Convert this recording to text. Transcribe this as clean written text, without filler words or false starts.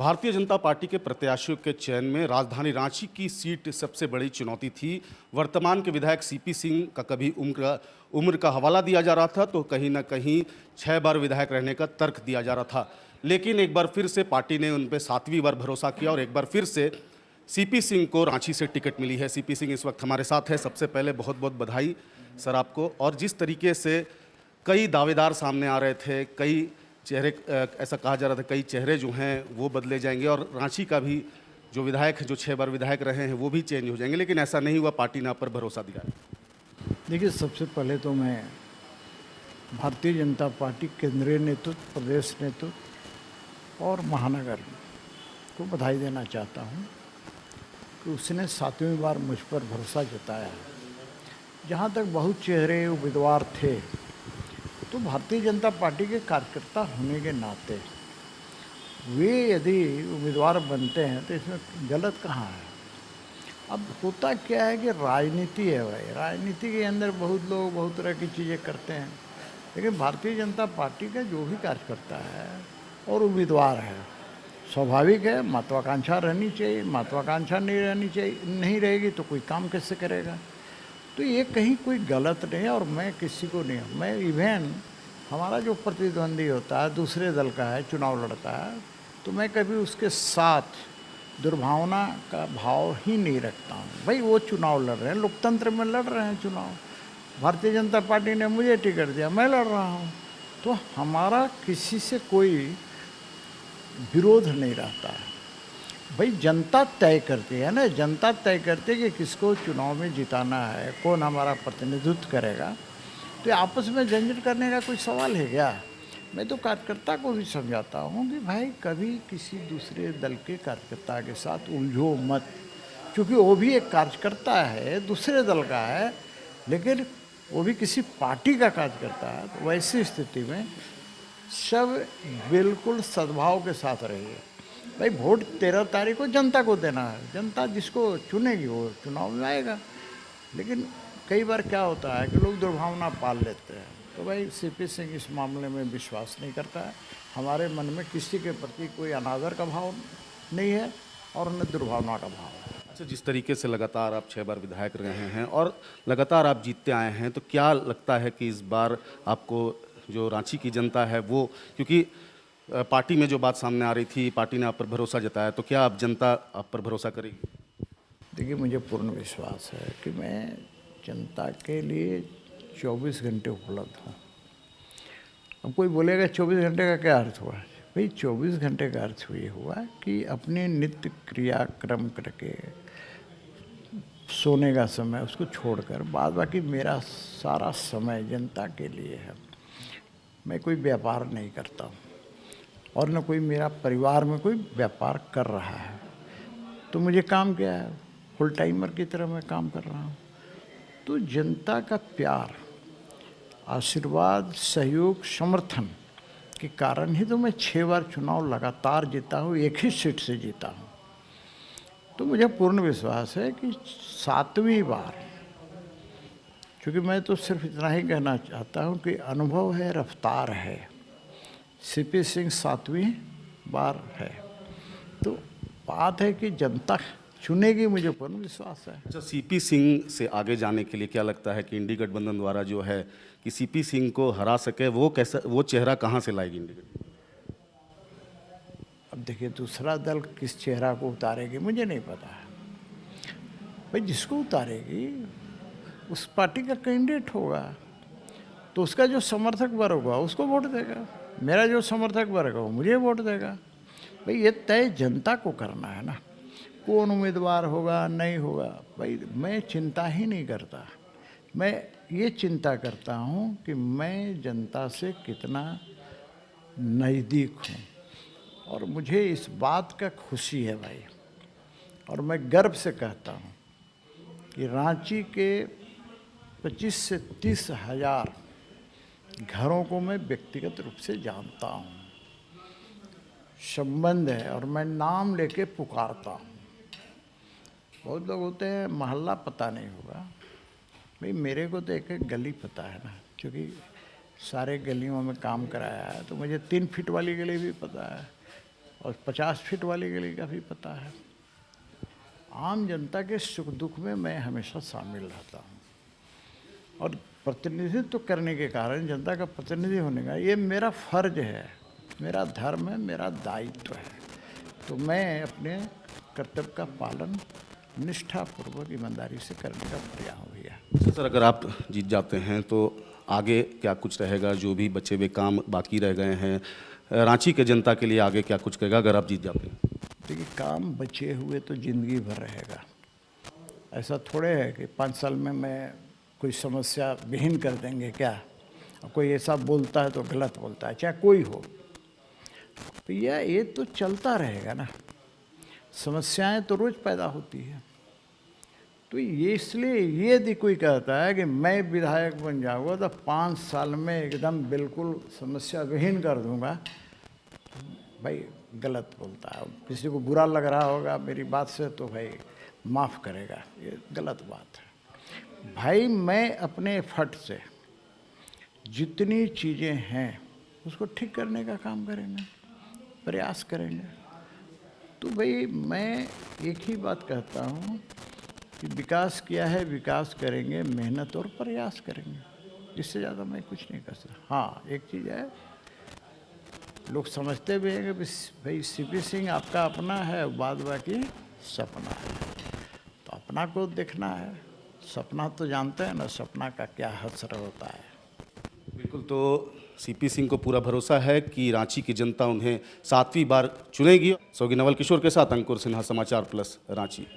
Bharatiya Janata party के प्रत्याशियों के चयन में राजधानी रांची की सीट सबसे बड़ी चुनौती थी। वर्तमान के विधायक सीपी सिंह का कभी उम्र का हवाला दिया जा रहा था तो कहीं ना कहीं 6 बार विधायक रहने का तर्क दिया जा रहा था। लेकिन एक बार फिर से पार्टी ने उन पर 7वीं बार भरोसा किया और एक बार फिर से सीपी सिंह को रांची से टिकट मिली है। सीपी सिंह इस वक्त हमारे साथ है। सबसे पहले बहुत बहुत बधाई सर आपको। और जिस तरीके से कई दावेदार सामने आ रहे थे, कई चेहरे ऐसा कहा जा रहा था कई चेहरे जो हैं वो बदले जाएंगे और रांची का भी जो विधायक है, जो 6 बार विधायक रहे हैं, वो भी चेंज हो जाएंगे, लेकिन ऐसा नहीं हुआ। पार्टी ने आप पर भरोसा दिया है। देखिए, सबसे पहले तो मैं भारतीय जनता पार्टी केंद्रीय नेतृत्व, प्रदेश नेतृत्व और महानगर को बधाई देना चाहता हूं कि उसने 7वीं बार मुझ पर भरोसा जताया है। जहां तक बहुत चेहरे उम्मीदवार थे, तो भारतीय जनता पार्टी के कार्यकर्ता होने के नाते वे यदि उम्मीदवार बनते हैं तो इसमें गलत कहाँ है। अब होता क्या है कि राजनीति है भाई, राजनीति के अंदर बहुत लोग बहुत तरह की चीज़ें करते हैं, लेकिन भारतीय जनता पार्टी का जो भी कार्यकर्ता है और उम्मीदवार है, स्वाभाविक है महत्वाकांक्षा रहनी चाहिए। महत्वाकांक्षा नहीं रहेगी तो कोई काम कैसे करेगा। तो ये कहीं कोई गलत नहीं है और मैं किसी को नहीं, मैं इवन हमारा जो प्रतिद्वंदी होता है दूसरे दल का है, चुनाव लड़ता है, तो मैं कभी उसके साथ दुर्भावना का भाव ही नहीं रखता हूँ। भाई वो चुनाव लड़ रहे हैं, लोकतंत्र में लड़ रहे हैं चुनाव। भारतीय जनता पार्टी ने मुझे टिकट दिया, मैं लड़ रहा हूँ, तो हमारा किसी से कोई विरोध नहीं रहता है। भाई जनता तय करती है ना, जनता तय करती है कि किसको चुनाव में जिताना है, कौन हमारा प्रतिनिधित्व करेगा। तो आपस में झंझट करने का कोई सवाल है क्या। मैं तो कार्यकर्ता को भी समझाता हूँ कि भाई कभी किसी दूसरे दल के कार्यकर्ता के साथ उलझो मत, क्योंकि वो भी एक कार्यकर्ता है, दूसरे दल का है, लेकिन वो भी किसी पार्टी का कार्यकर्ता है। तो वैसी स्थिति में सब बिल्कुल सद्भाव के साथ रहिए। भाई वोट 13 तारीख को जनता को देना है, जनता जिसको चुनेगी वो चुनाव में आएगा। लेकिन कई बार क्या होता है कि लोग दुर्भावना पाल लेते हैं, तो भाई सीपी सिंह इस मामले में विश्वास नहीं करता है। हमारे मन में किसी के प्रति कोई अनादर का भाव नहीं है और न दुर्भावना का भाव है। अच्छा, जिस तरीके से लगातार आप 6 बार विधायक रहे हैं और लगातार आप जीतते आए हैं, तो क्या लगता है कि इस बार आपको जो रांची की जनता है वो, क्योंकि पार्टी में जो बात सामने आ रही थी, पार्टी ने आप पर भरोसा जताया, तो क्या अब जनता आप पर भरोसा करेगी? देखिए, मुझे पूर्ण विश्वास है कि मैं जनता के लिए 24 घंटे उपलब्ध हूँ। अब कोई बोलेगा 24 घंटे का क्या अर्थ हुआ। भाई 24 घंटे का अर्थ ये हुआ कि अपने नित्य क्रियाक्रम करके सोने का समय उसको छोड़कर बाद बाकी मेरा सारा समय जनता के लिए है। मैं कोई व्यापार नहीं करता हूँ और न कोई मेरा परिवार में कोई व्यापार कर रहा है। तो मुझे काम क्या है, फुल टाइमर की तरह मैं काम कर रहा हूँ। तो जनता का प्यार, आशीर्वाद, सहयोग, समर्थन के कारण ही तो मैं 6 बार चुनाव लगातार जीता हूँ, एक ही सीट से जीता हूँ। तो मुझे पूर्ण विश्वास है कि 7वीं बार, क्योंकि मैं तो सिर्फ इतना ही कहना चाहता हूँ कि अनुभव है, रफ्तार है, सीपी सिंह 7वीं बार है। तो बात है कि जनता चुनेगी, मुझे पूर्ण विश्वास है। अच्छा, सीपी सिंह से आगे जाने के लिए क्या लगता है कि इंडी गठबंधन द्वारा जो है कि सीपी सिंह को हरा सके, वो कैसा, वो चेहरा कहाँ से लाएगी इंडी गठबंधन? अब देखिए, दूसरा दल किस चेहरा को उतारेगी मुझे नहीं पता है। भाई जिसको उतारेगी उस पार्टी का कैंडिडेट होगा, तो उसका जो समर्थक वर्ग होगा उसको वोट देगा। मेरा जो समर्थक वर्ग है वो मुझे वोट देगा। भाई ये तय जनता को करना है ना, कौन उम्मीदवार होगा नहीं होगा। भाई मैं चिंता ही नहीं करता, मैं ये चिंता करता हूँ कि मैं जनता से कितना नज़दीक हूँ और मुझे इस बात का खुशी है भाई। और मैं गर्व से कहता हूँ कि रांची के 25 से 30 हज़ार घरों को मैं व्यक्तिगत रूप से जानता हूँ, संबंध है और मैं नाम लेके पुकारता हूँ। बहुत लोग होते हैं मोहल्ला पता नहीं होगा, भाई मेरे को तो एक एक गली पता है ना, क्योंकि सारे गलियों में काम कराया है। तो मुझे 3 फीट वाली गली भी पता है, और 50 फीट वाली गली का भी पता है। आम जनता के सुख दुख में मैं हमेशा शामिल रहता हूँ और प्रतिनिधित्व करने के कारण, जनता का प्रतिनिधि होने का ये मेरा फर्ज है, मेरा धर्म है, मेरा दायित्व है। तो मैं अपने कर्तव्य का पालन निष्ठापूर्वक ईमानदारी से करने का प्रयास हो गया। सर, अगर आप जीत जाते हैं तो आगे क्या कुछ रहेगा? जो भी बचे हुए काम बाकी रह गए हैं, रांची के जनता के लिए आगे क्या कुछ करेगा अगर आप जीत जाते हैं? देखिए, काम बचे हुए तो ज़िंदगी भर रहेगा। ऐसा थोड़े है कि 5 साल में मैं कोई समस्या विहीन कर देंगे क्या। कोई ऐसा बोलता है तो गलत बोलता है, चाहे कोई हो। तो ये तो चलता रहेगा ना, समस्याएं तो रोज़ पैदा होती हैं। तो ये इसलिए ये यदि कोई कहता है कि मैं विधायक बन जाऊँगा तो 5 साल में एकदम बिल्कुल समस्या विहीन कर दूंगा, भाई गलत बोलता है। किसी को बुरा लग रहा होगा मेरी बात से तो भाई माफ़ करेगा, ये गलत बात है। भाई मैं अपने एफर्ट से जितनी चीज़ें हैं उसको ठीक करने का काम करेंगे, प्रयास करेंगे। तो भाई मैं एक ही बात कहता हूँ कि विकास किया है, विकास करेंगे, मेहनत और प्रयास करेंगे, इससे ज़्यादा मैं कुछ नहीं कर सकता। हाँ, एक चीज़ है, लोग समझते भी हैं कि भाई सीपी सिंह आपका अपना है, बाद बाकी सपना है। तो अपना को देखना है, सपना तो जानते हैं ना, सपना का क्या हसर होता है। बिल्कुल, तो सीपी सिंह को पूरा भरोसा है कि रांची की जनता उन्हें 7वीं बार चुनेगी। सोगी नवल किशोर के साथ अंकुर सिन्हा, समाचार प्लस, रांची।